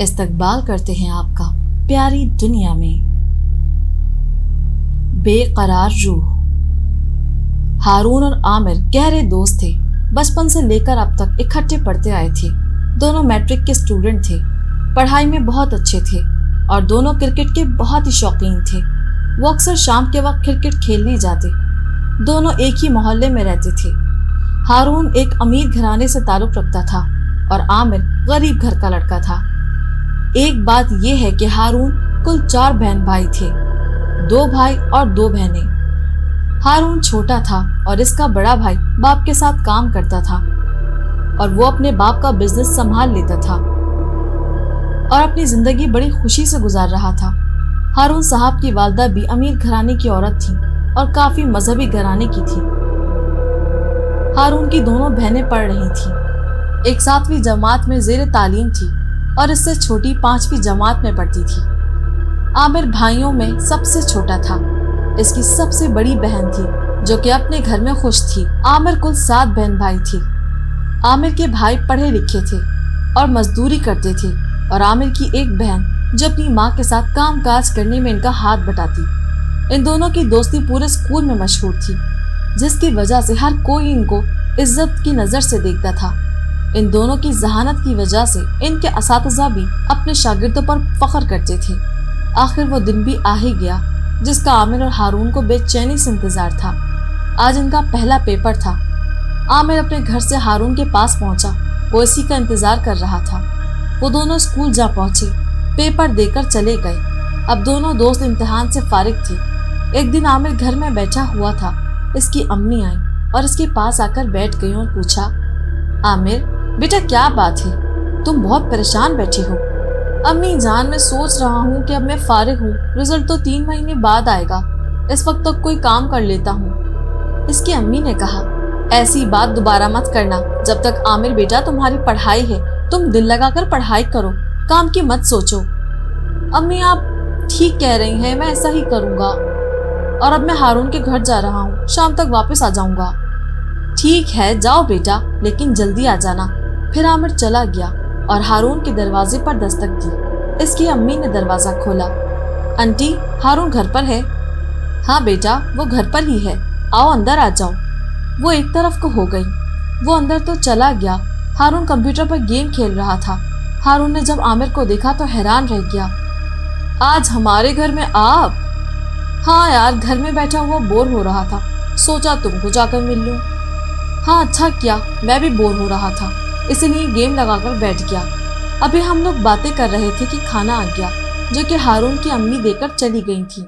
इस्तकबाल करते हैं आपका प्यारी दुनिया में। बेकरार रूह। हारून और आमिर गहरे दोस्त थे। बचपन से लेकर अब तक इकट्ठे पढ़ते आए थे। दोनों मैट्रिक के स्टूडेंट थे, पढ़ाई में बहुत अच्छे थे और दोनों क्रिकेट के बहुत ही शौकीन थे। वो अक्सर शाम के वक्त क्रिकेट खेलने जाते। दोनों एक ही मोहल्ले में रहते थे। हारून एक अमीर घराने से ताल्लुक रखता था और आमिर गरीब घर का लड़का था। एक बात यह है कि हारून कुल 4 बहन भाई थे, 2 भाई और 2 बहनें। हारून छोटा था और इसका बड़ा भाई बाप के साथ काम करता था और वो अपने बाप का बिजनेस संभाल लेता था और अपनी जिंदगी बड़ी खुशी से गुजार रहा था। हारून साहब की वालिदा भी अमीर घराने की औरत थी और काफी मजहबी घराने की थी। हारून की दोनों बहनें पढ़ रही थी। एक 7वीं जमात में ज़ेर तालीम थी और इससे छोटी 5वीं जमात में पढ़ती थी। आमिर भाइयों में सबसे छोटा था। इसकी सबसे बड़ी बहन थी जो कि अपने घर में खुश थी। आमिर कुल 7 बहन भाई थी। आमिर के भाई पढ़े लिखे थे और मजदूरी करते थे और आमिर की एक बहन जो अपनी माँ के साथ काम काज करने में इनका हाथ बटाती। इन दोनों की दोस्ती पूरे स्कूल में मशहूर थी, जिसकी वजह से हर कोई इनको इज्जत की नज़र से देखता था। इन दोनों की जहानत की वजह से इनके असातिज़ा भी अपने शागिर्दों पर फख्र करते थे। आखिर वो दिन भी आ ही गया जिसका आमिर और हारून को बेचैनी से इंतजार था। आज इनका पहला पेपर था। आमिर अपने घर से हारून के पास पहुंचा। वो इसी का इंतजार कर रहा था। वो दोनों स्कूल जा पहुंचे, पेपर देकर चले गए। अब दोनों दोस्त इम्तिहान से फारिग थे। एक दिन आमिर घर में बैठा हुआ था। इसकी अम्मी आई और इसके पास आकर बैठ गई और पूछा, आमिर बेटा क्या बात है, तुम बहुत परेशान बैठी हो। अम्मी जान, मैं सोच रहा हूँ कि अब मैं फारिग हूँ, रिजल्ट तो 3 महीने बाद आएगा, इस वक्त तक कोई काम कर लेता हूँ। इसकी अम्मी ने कहा, ऐसी बात दोबारा मत करना। जब तक आमिर बेटा तुम्हारी पढ़ाई है, तुम दिल लगाकर पढ़ाई करो, काम की मत सोचो। अम्मी आप ठीक कह रही हैं, मैं ऐसा ही करूँगा। और अब मैं हारून के घर जा रहा हूँ, शाम तक वापस आ जाऊँगा। ठीक है जाओ बेटा, लेकिन जल्दी आ जाना। फिर आमिर चला गया और हारून के दरवाजे पर दस्तक दी। इसकी अम्मी ने दरवाजा खोला। आंटी, हारून घर पर है? हाँ बेटा, वो घर पर ही है, आओ अंदर आ जाओ। वो एक तरफ को हो गई। वो अंदर तो चला गया। हारून कंप्यूटर पर गेम खेल रहा था। हारून ने जब आमिर को देखा तो हैरान रह गया। आज हमारे घर में आप? हाँ यार, घर में बैठा हुआ बोर हो रहा था, सोचा तुमको जाकर मिल लूं। हाँ अच्छा किया, मैं भी बोर हो रहा था, इसलिए गेम लगाकर बैठ गया। अभी हम लोग बातें कर रहे थे कि खाना आ गया, जो कि हारून की अम्मी देकर चली गई थी।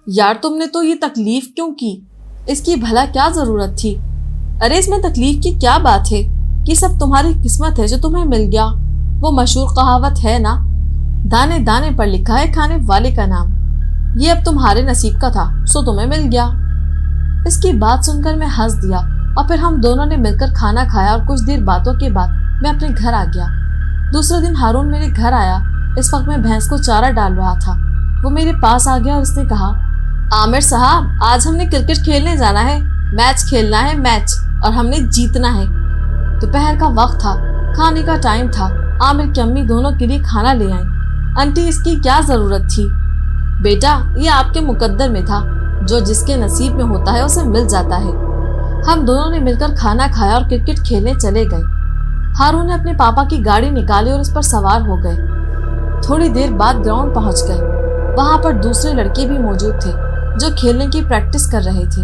यार तुमने तो ये तकलीफ क्यों की? इसकी भला क्या जरूरत थी? अरे इसमें तकलीफ की क्या बात है, ये सब तुम्हारी किस्मत है जो तुम्हें मिल गया। वो मशहूर कहावत है ना, दाने दाने पर लिखा है खाने वाले का नाम। ये अब तुम्हारे नसीब का था, सो तुम्हें मिल गया। इसकी बात सुनकर मैं हंस दिया और फिर हम दोनों ने मिलकर खाना खाया और कुछ देर बातों के बाद मैं अपने घर आ गया। दूसरे दिन हारून मेरे घर आया। इस वक्त मैं भैंस को चारा डाल रहा था। वो मेरे पास आ गया और उसने कहा, आमिर साहब आज हमने क्रिकेट खेलने जाना है, मैच खेलना है मैच, और हमने जीतना है। दोपहर का वक्त था, खाने का टाइम था। आमिर की अम्मी दोनों के लिए खाना ले आई। आंटी इसकी क्या जरूरत थी? बेटा ये आपके मुकद्दर में था, जो जिसके नसीब में होता है उसे मिल जाता है। हम दोनों ने मिलकर खाना खाया और क्रिकेट खेलने चले गए। हारून ने अपने पापा की गाड़ी निकाली और उस पर सवार हो गए। थोड़ी देर बाद ग्राउंड पहुंच गए। वहां पर दूसरे लड़के भी मौजूद थे जो खेलने की प्रैक्टिस कर रहे थे।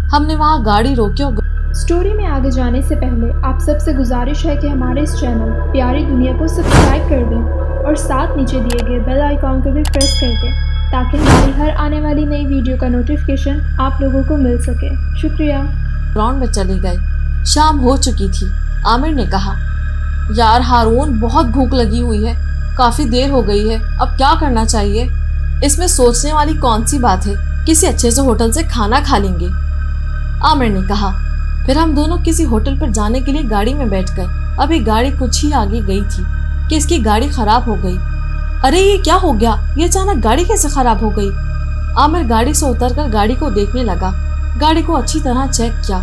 हमने वहां गाड़ी रोकी और स्टोरी में आगे जाने से पहले आप सबसे गुजारिश है कि हमारे इस चैनल प्यारी दुनिया को सब्सक्राइब कर दें और साथ नीचे दिए गए बेल आइकॉन को भी प्रेस कर दें, ताकि हमारी हर आने वाली नई वीडियो का नोटिफिकेशन आप लोगों को मिल सके। शुक्रिया। ग्राउंड में चले गए। शाम हो चुकी थी। आमिर ने कहा, यार हारून बहुत भूख लगी हुई है, काफी देर हो गई है, अब क्या करना चाहिए? इसमें सोचने वाली कौन सी बात है, किसी अच्छे से होटल से खाना खा लेंगे। आमिर ने कहा। फिर हम दोनों किसी होटल पर जाने के लिए गाड़ी में बैठ गए। अभी गाड़ी कुछ ही आगे गई थी कि इसकी गाड़ी खराब हो गई। अरे ये क्या हो गया, ये अचानक गाड़ी कैसे खराब हो गई? आमिर गाड़ी से उतरकर गाड़ी को देखने लगा। गाड़ी को अच्छी तरह चेक किया।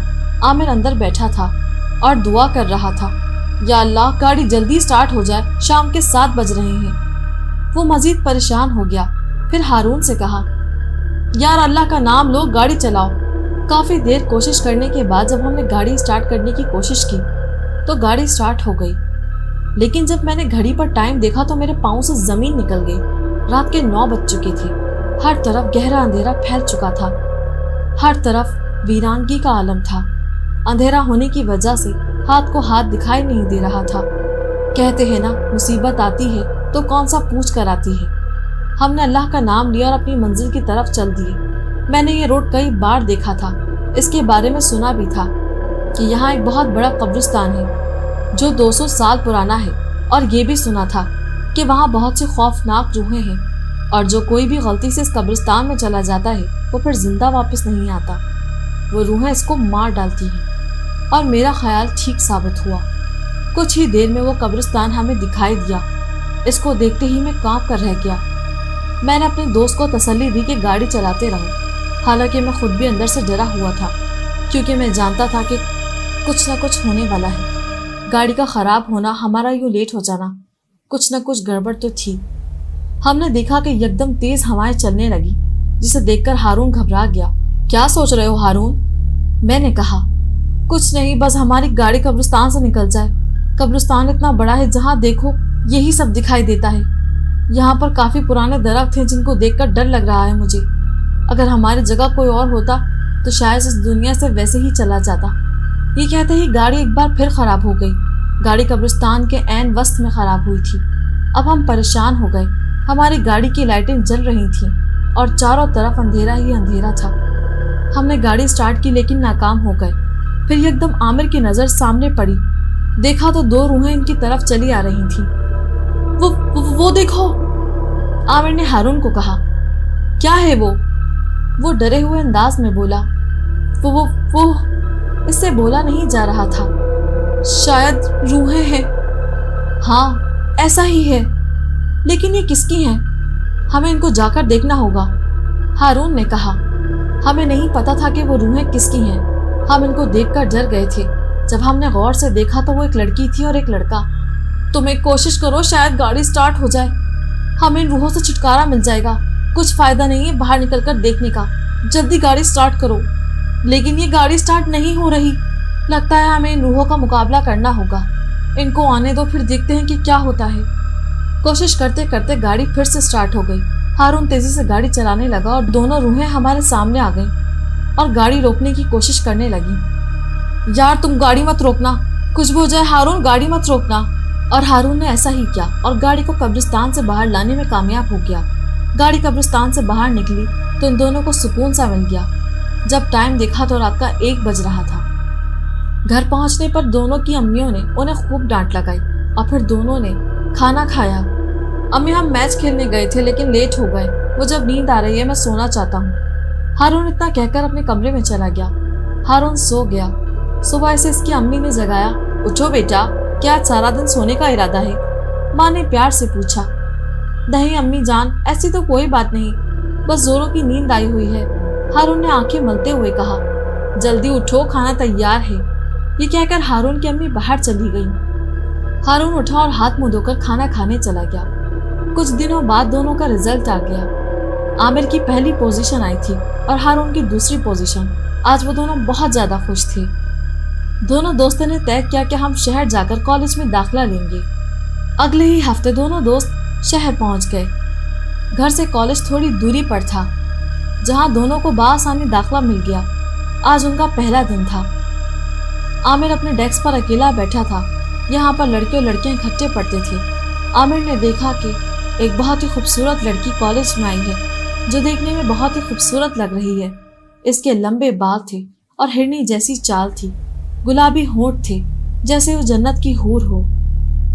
आमिर अंदर बैठा था और दुआ कर रहा था, या अल्लाह गाड़ी जल्दी स्टार्ट हो जाए, शाम के 7 बज रहे हैं। وہ مزید پریشان ہو گیا، پھر ہارون سے کہا، یار اللہ کا نام لو، گاڑی چلاؤ۔ کافی دیر کوشش کرنے کے بعد جب ہم نے گاڑی سٹارٹ کرنے کی کوشش کی تو گاڑی سٹارٹ ہو گئی، لیکن جب میں نے گھڑی پر ٹائم دیکھا تو میرے پاؤں سے زمین نکل گئی۔ رات کے 9 بج چکے تھے، ہر طرف گہرا اندھیرا پھیل چکا تھا، ہر طرف ویرانگی کا عالم تھا۔ اندھیرا ہونے کی وجہ سے ہاتھ کو ہاتھ دکھائی نہیں دے رہا تھا۔ کہتے ہیں نا، مصیبت آتی ہے تو کون سا پوچھ کر آتی ہے۔ ہم نے اللہ کا نام لیا اور اپنی منزل کی طرف چل دیے۔ میں نے یہ روڈ کئی بار دیکھا تھا، اس کے بارے میں سنا بھی تھا کہ یہاں ایک بہت بڑا قبرستان ہے جو 200 سال پرانا ہے، اور یہ بھی سنا تھا کہ وہاں بہت سی خوفناک روحیں ہیں، اور جو کوئی بھی غلطی سے اس قبرستان میں چلا جاتا ہے وہ پھر زندہ واپس نہیں آتا۔ وہ روحیں اس کو مار ڈالتی ہیں، اور میرا خیال ٹھیک ثابت ہوا۔ کچھ ہی دیر میں وہ قبرستان ہمیں دکھائی دیا۔ اس کو دیکھتے ہی میں کانپ کر رہ گیا۔ میں نے اپنے دوست کو تسلی دی کہ گاڑی چلاتے رہو، حالانکہ میں خود بھی اندر سے ڈرا ہوا تھا، کیونکہ میں جانتا تھا کہ کچھ نہ کچھ ہونے والا ہے۔ گاڑی کا خراب ہونا، ہمارا یوں لیٹ ہو جانا، کچھ نہ کچھ گڑبڑ تو تھی۔ ہم نے دیکھا کہ یکدم تیز ہوائیں چلنے لگی، جسے دیکھ کر ہارون گھبرا گیا۔ کیا سوچ رہے ہو ہارون؟ میں نے کہا۔ کچھ نہیں، بس ہماری گاڑی قبرستان سے نکل جائے۔ قبرستان اتنا بڑا ہے، جہاں دیکھو یہی سب دکھائی دیتا ہے۔ یہاں پر کافی پرانے درخت ہیں جن کو دیکھ کر ڈر لگ رہا ہے مجھے۔ اگر ہماری جگہ کوئی اور ہوتا تو شاید اس دنیا سے ویسے ہی چلا جاتا۔ یہ کہتے ہی گاڑی ایک بار پھر خراب ہو گئی۔ گاڑی قبرستان کے عین وسط میں خراب ہوئی تھی۔ اب ہم پریشان ہو گئے۔ ہماری گاڑی کی لائٹیں جل رہی تھیں اور چاروں طرف اندھیرا ہی اندھیرا تھا۔ ہم نے گاڑی سٹارٹ کی لیکن ناکام ہو گئے۔ پھر یکدم عامر کی نظر سامنے پڑی۔ دیکھا تو 2 روحیں ان کی طرف چلی آ رہی تھیں۔ وہ دیکھو، عامر نے ہارون کو کہا۔ کیا ہے وہ؟ وہ ڈرے ہوئے انداز میں بولا۔ وہ اس سے بولا نہیں جا رہا تھا۔ شاید روحیں ہیں۔ ہاں، ایسا ہی ہے، لیکن یہ کس کی ہیں؟ ہمیں ان کو جا کر دیکھنا ہوگا، ہارون نے کہا۔ ہمیں نہیں پتا تھا کہ وہ روحیں کس کی ہیں۔ ہم ان کو دیکھ کر ڈر گئے تھے۔ جب ہم نے غور سے دیکھا تو وہ ایک لڑکی تھی اور ایک لڑکا۔ تم ایک کوشش کرو، شاید گاڑی سٹارٹ ہو جائے، ہمیں ان روحوں سے چھٹکارا مل جائے گا۔ کچھ فائدہ نہیں ہے باہر نکل کر دیکھنے کا، جلدی گاڑی سٹارٹ کرو۔ لیکن یہ گاڑی سٹارٹ نہیں ہو رہی۔ لگتا ہے ہمیں ان روحوں کا مقابلہ کرنا ہوگا۔ ان کو آنے دو، پھر دیکھتے ہیں کہ کیا ہوتا ہے۔ کوشش کرتے کرتے گاڑی پھر سے سٹارٹ ہو گئی۔ ہارون تیزی سے گاڑی چلانے لگا اور دونوں روحیں ہمارے سامنے آ گئیں اور گاڑی روکنے کی کوشش کرنے لگی۔ یار تم گاڑی مت روکنا، کچھ بھی ہو جائے ہارون، گاڑی مت روکنا۔ اور ہارون نے ایسا ہی کیا اور گاڑی کو قبرستان سے باہر لانے میں کامیاب ہو گیا۔ گاڑی قبرستان سے باہر نکلی تو ان دونوں کو سکون سا مل گیا۔ جب ٹائم دیکھا تو رات کا 1 بج رہا تھا۔ گھر پہنچنے پر دونوں کی امیوں نے انہیں خوب ڈانٹ لگائی اور پھر دونوں نے کھانا کھایا۔ امی ہم میچ کھیلنے گئے تھے لیکن لیٹ ہو گئے، مجھے اب نیند آ رہی ہے، میں سونا چاہتا ہوں۔ ہارون اتنا کہہ کر اپنے کمرے میں چلا گیا۔ ہارون سو گیا۔ صبح سے اس کی امی نے جگایا۔ اٹھو بیٹا، کیا آج سارا دن سونے کا ارادہ ہے؟ ماں نے پیار سے پوچھا۔ نہیں امی جان، ایسی تو کوئی بات نہیں، بس زوروں کی نیند آئی ہوئی ہے، ہارون نے آنکھیں ملتے ہوئے کہا۔ جلدی اٹھو، کھانا تیار ہے۔ یہ کہہ کر ہارون کی امی باہر چلی گئی۔ ہارون اٹھا اور ہاتھ منہ دھو کر کھانا کھانے چلا گیا۔ کچھ دنوں بعد دونوں کا رزلٹ آ گیا۔ عامر کی پہلی پوزیشن آئی تھی اور ہارون کی دوسری پوزیشن۔ آج وہ دونوں بہت زیادہ خوش تھے۔ دونوں دوستوں نے طے کیا کہ ہم شہر جا کر کالج میں داخلہ لیں گے۔ اگلے ہی ہفتے دونوں دوست شہر پہنچ گئے۔ گھر سے کالج تھوڑی دوری پر تھا، جہاں دونوں کو بآسانی داخلہ مل گیا۔ آج ان کا پہلا دن تھا۔ عامر اپنے ڈیسک پر اکیلا بیٹھا تھا۔ یہاں پر لڑکے اور لڑکیاں اکٹھے پڑھتے تھے۔ عامر نے دیکھا کہ ایک بہت ہی خوبصورت لڑکی کالج میں آئی ہے، جو دیکھنے میں بہت ہی خوبصورت لگ رہی ہے۔ اس کے لمبے بال تھے اور ہرنی جیسی چال تھی، گلابی ہونٹ تھے، جیسے وہ جنت کی حور ہو۔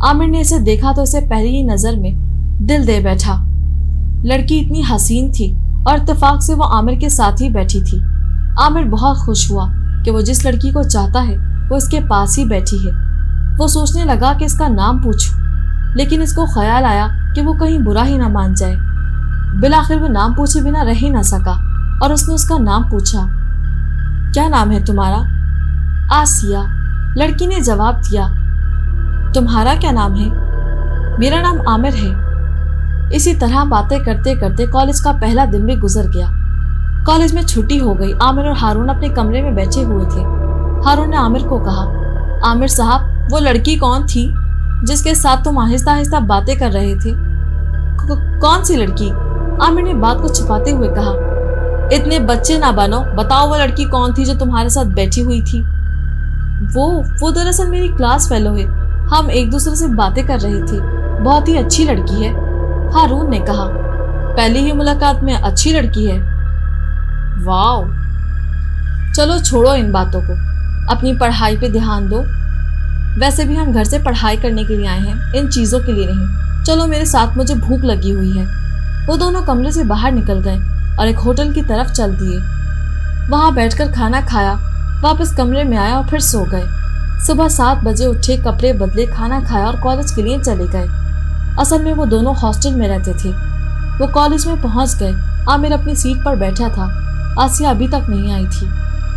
عامر نے اسے دیکھا تو اسے پہلی ہی نظر میں دل دے بیٹھا۔ لڑکی اتنی حسین تھی اور اتفاق سے وہ عامر کے ساتھ ہی بیٹھی تھی۔ عامر بہت خوش ہوا کہ وہ جس لڑکی کو چاہتا ہے وہ اس کے پاس ہی بیٹھی ہے۔ وہ سوچنے لگا کہ اس کا نام پوچھوں، لیکن اس کو خیال آیا کہ وہ کہیں برا ہی نہ مان جائے۔ بالآخر وہ نام پوچھے بنا رہ ہی نہ سکا اور اس نے اس کا نام پوچھا۔ کیا نام ہے تمہارا؟ آسیہ، لڑکی نے جواب دیا۔ تمہارا کیا نام ہے؟ میرا نام عامر ہے۔ इसी तरह बातें करते करते कॉलेज का पहला दिन भी गुजर गया। कॉलेज में छुट्टी हो गई। आमिर और हारून अपने कमरे में बैठे हुए थे। हारून ने आमिर को कहा, आमिर साहब, वो लड़की कौन थी जिसके साथ तुम आहिस्ता आहिस्ता बातें कर रहे थे? कौन सी लड़की? आमिर ने बात को छिपाते हुए कहा। इतने बच्चे ना बनो, बताओ वो लड़की कौन थी जो तुम्हारे साथ बैठी हुई थी? वो दरअसल मेरी क्लास फेलो है। हम एक दूसरे से बातें कर रहे थे। बहुत ही अच्छी लड़की है, हारून ने कहा। पहली ही मुलाकात में अच्छी लड़की है? वाओ। चलो छोड़ो इन बातों को, अपनी पढ़ाई पे ध्यान दो। वैसे भी हम घर से पढ़ाई करने के लिए आए हैं, इन चीज़ों के लिए नहीं। चलो मेरे साथ, मुझे भूख लगी हुई है। वो दोनों कमरे से बाहर निकल गए और एक होटल की तरफ चल दिए। वहाँ बैठकर खाना खाया, वापस कमरे में आया और फिर सो गए। सुबह 7 बजे उठे, कपड़े बदले, खाना खाया और कॉलेज के लिए चले गए। असल में वो दोनों हॉस्टल में रहते थे। वो कॉलेज में पहुंच गए। आमिर अपनी सीट पर बैठा था। आसिया अभी तक नहीं आई थी।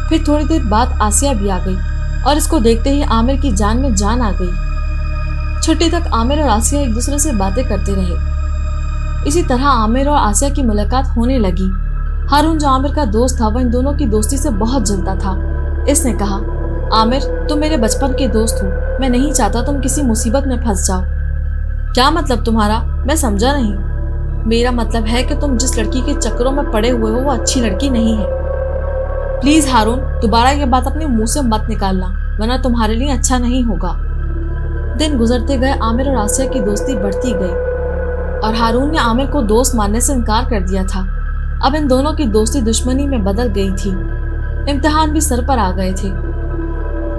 फिर थोड़ी देर बाद आसिया भी आ गई और इसको देखते ही आमिर की जान में जान आ गई। छुट्टी तक आमिर और आसिया एक दूसरे से बातें करते रहे। इसी तरह आमिर और आसिया की मुलाकात होने लगी। हारून जो आमिर का दोस्त था, वह इन दोनों की दोस्ती से बहुत जलता था। इसने कहा, आमिर, तुम मेरे बचपन के दोस्त हो। मैं नहीं चाहता तुम किसी मुसीबत में फंस जाओ। क्या मतलब तुम्हारा? मैं समझा नहीं। मेरा मतलब है कि तुम जिस लड़की के चक्करों में पड़े हुए हो वो अच्छी लड़की नहीं है। प्लीज हारून, दोबारा ये बात अपने मुंह से मत निकालना, वरना तुम्हारे लिए अच्छा नहीं होगा। दिन गुजरते गए, आमिर और आसिया की दोस्ती बढ़ती गई और हारून ने आमिर को दोस्त मानने से इनकार कर दिया था। अब इन दोनों की दोस्ती दुश्मनी में बदल गई थी। इम्तिहान भी सर पर आ गए थे।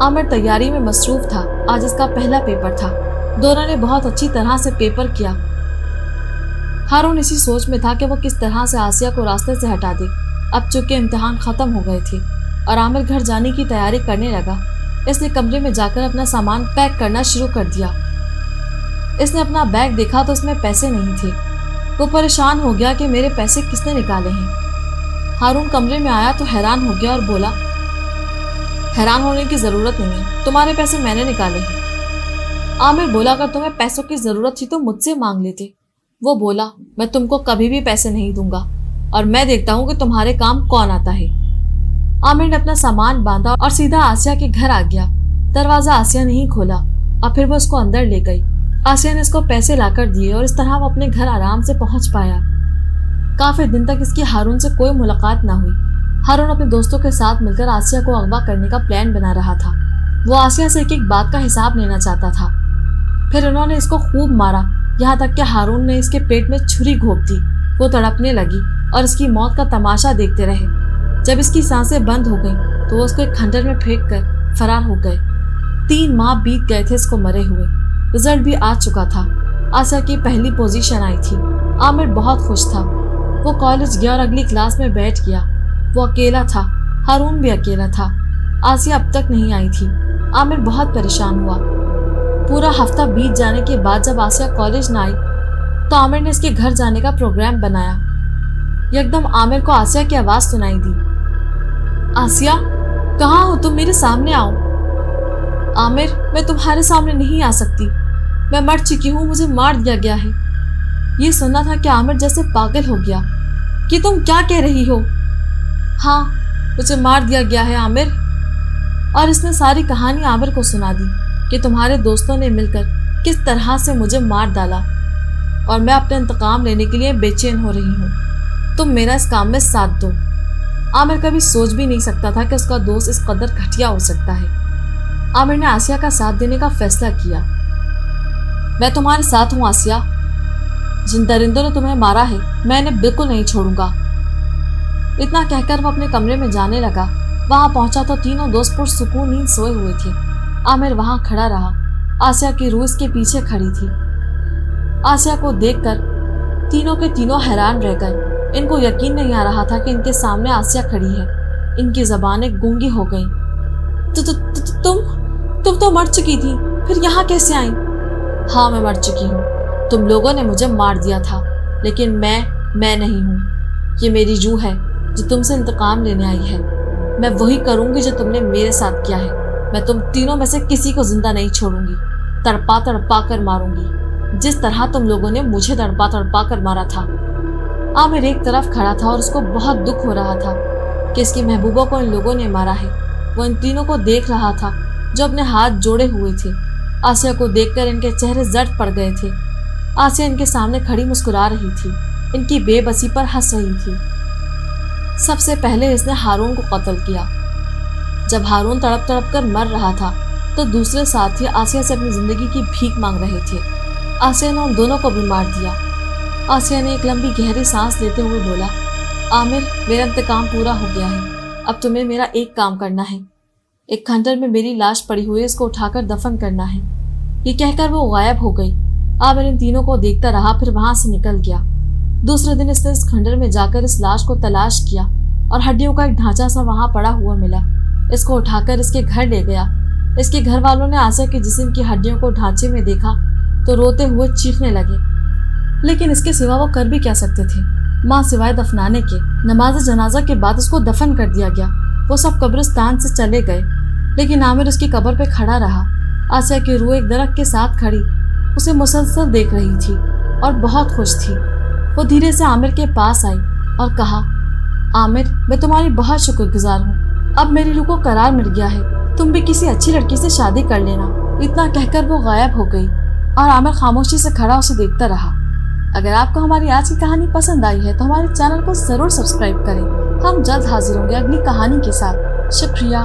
आमिर तैयारी में मसरूफ था। आज इसका पहला पेपर था। दोनों ने बहुत अच्छी तरह से पेपर किया। हारून इसी सोच में था कि वो किस तरह से आसिया को रास्ते से हटा दे। अब चूंकि इम्तिहान खत्म हो गए थे और आमिर घर जाने की तैयारी करने लगा, इसने कमरे में जाकर अपना सामान पैक करना शुरू कर दिया। इसने अपना बैग देखा तो उसमें पैसे नहीं थे। वो परेशान हो गया कि मेरे पैसे किसने निकाले हैं। हारून कमरे में आया तो हैरान हो गया और बोला, हैरान होने की जरूरत नहीं है, तुम्हारे पैसे मैंने निकाले हैं। आमिर बोला, अगर तुम्हें पैसों की जरूरत थी तो मुझसे मांग लेते। वो बोला, मैं तुमको कभी भी पैसे नहीं दूंगा और मैं देखता हूँ कि तुम्हारे काम कौन आता है। आमिर ने अपना सामान बांधा और सीधा आसिया के घर आ गया। दरवाजा आसिया ने ही खोला और फिर वो उसको अंदर ले गई। आसिया ने उसको पैसे लाकर दिए और इस तरह वो अपने घर आराम से पहुंच पाया। काफी दिन तक इसकी हारून से कोई मुलाकात ना हुई। हारून अपने दोस्तों के साथ मिलकर आसिया को अगवा करने का प्लान बना रहा था। वो आसिया से एक एक बात का हिसाब लेना चाहता था। फिर उन्होंने इसको खूब मारा, यहाँ तक कि हारून ने इसके पेट में छुरी घोंप दी। वो तड़पने लगी और इसकी मौत का तमाशा देखते रहे। जब इसकी सांसें बंद हो गईं, तो वो उसको एक खंडर में फेंक कर फरार हो गए। 3 माह बीत गए थे इसको मरे हुए। रिजल्ट भी आ चुका था। आसिया की पहली पोजीशन आई थी। आमिर बहुत खुश था। वो कॉलेज गया और अगली क्लास में बैठ गया। वो अकेला था। हारून भी अकेला था। आसिया अब तक नहीं आई थी। आमिर बहुत परेशान हुआ। पूरा हफ्ता बीत जाने के बाद जब आसिया कॉलेज न आई तो आमिर ने इसके घर जाने का प्रोग्राम बनाया। एकदम आमिर को आसिया की आवाज सुनाई दी, आसिया, कहाँ हो तुम? मेरे सामने आओ। आमिर, मैं तुम्हारे सामने नहीं आ सकती। मैं मर चुकी हूँ, मुझे मार दिया गया है। ये सुनना था कि आमिर जैसे पागल हो गया। कि तुम क्या कह रही हो? हाँ, मुझे मार दिया गया है आमिर। और इसने सारी कहानी आमिर को सुना दी कि तुम्हारे दोस्तों ने मिलकर किस तरह से मुझे मार डाला और मैं अपने इंतकाम लेने के लिए बेचैन हो रही हूँ। तुम मेरा इस काम में साथ दो। आमिर कभी सोच भी नहीं सकता था कि उसका दोस्त इस कदर घटिया हो सकता है। आमिर ने आसिया का साथ देने का फैसला किया। मैं तुम्हारे साथ हूँ आसिया। जिन दरिंदों ने तुम्हें मारा है, मैं इन्हें बिल्कुल नहीं छोड़ूंगा। इतना कहकर वो अपने कमरे में जाने लगा। वहां पहुंचा तो तीनों दोस्त पुरसुकून नींद सोए हुए थे। आमिर वहां खड़ा रहा। आसिया की रूह इसके पीछे खड़ी थी। आसिया को देखकर तीनों के तीनों हैरान रह गए। इनको यकीन नहीं आ रहा था कि इनके सामने आसिया खड़ी है। इनकी ज़बानें गूंगी हो गईं। तुम तो मर चुकी थी, फिर यहाँ कैसे आई? हाँ, मैं मर चुकी हूँ। तुम लोगों ने मुझे मार दिया था, लेकिन मैं नहीं हूँ। ये मेरी रूह है जो तुमसे इंतकाम लेने आई है। मैं वही करूँगी जो तुमने मेरे साथ किया है। मैं तुम तीनों में से किसी को जिंदा नहीं छोड़ूंगी। तड़पा तड़पा कर मारूंगी। जिस तरह तुम लोगों ने मुझे तड़पा तड़पा कर मारा था। आमिर एक तरफ खड़ा था और उसको बहुत दुख हो रहा था कि इसकी महबूबा को इन लोगों ने मारा है। वो इन तीनों को देख रहा था जो अपने हाथ जोड़े हुए थे। आसिया को देखकर इनके चेहरे जट पड़ गए थे। आसिया इनके सामने खड़ी मुस्कुरा रही थी, इनकी बेबसी पर हंस रही थी। सबसे पहले इसने हारून को कत्ल किया। जब हारून तड़प तड़प कर मर रहा था तो दूसरे साथी आसिया से अपनी जिंदगी की भीख मांग रहे थे। आसिया ने उन दोनों को भी मार दिया। आसिया ने एक लंबी गहरी सांस लेते हुए बोला, आमिर, मेरा इंतकाम पूरा हो गया है। अब तुम्हें मेरा एक काम करना है। एक खंडर में मेरी लाश पड़ी हुई है, इसको उठाकर दफन करना है। ये कहकर वो गायब हो गई। आमिर इन तीनों को देखता रहा, फिर वहां से निकल गया। दूसरे दिन इसने इस खंडर में जाकर इस लाश को तलाश किया और हड्डियों का एक ढांचा सा वहां पड़ा हुआ मिला। इसको उठाकर इसके घर ले गया। इसके घर वालों ने आसिया के जिस्म की हड्डियों को ढांचे में देखा तो रोते हुए चीखने लगे, लेकिन इसके सिवा वो कर भी क्या सकते थे। माँ सिवाय दफनाने के नमाज जनाजा के बाद उसको दफन कर दिया गया। वो सब कब्रिस्तान से चले गए, लेकिन आमिर उसकी कब्र पे खड़ा रहा। आसिया की रूह एक दरख्त के साथ खड़ी उसे मुसलसल देख रही थी और बहुत खुश थी। वो धीरे से आमिर के पास आई और कहा, आमिर, मैं तुम्हारी बहुत शुक्रगुजार हूँ। अब मेरी रूह को करार मिल गया है। तुम भी किसी अच्छी लड़की से शादी कर लेना। इतना कहकर वो गायब हो गई और आमिर खामोशी से खड़ा उसे देखता रहा। अगर आपको हमारी आज की कहानी पसंद आई है तो हमारे चैनल को जरूर सब्सक्राइब करें। हम जल्द हाजिर होंगे अगली कहानी के साथ। शुक्रिया।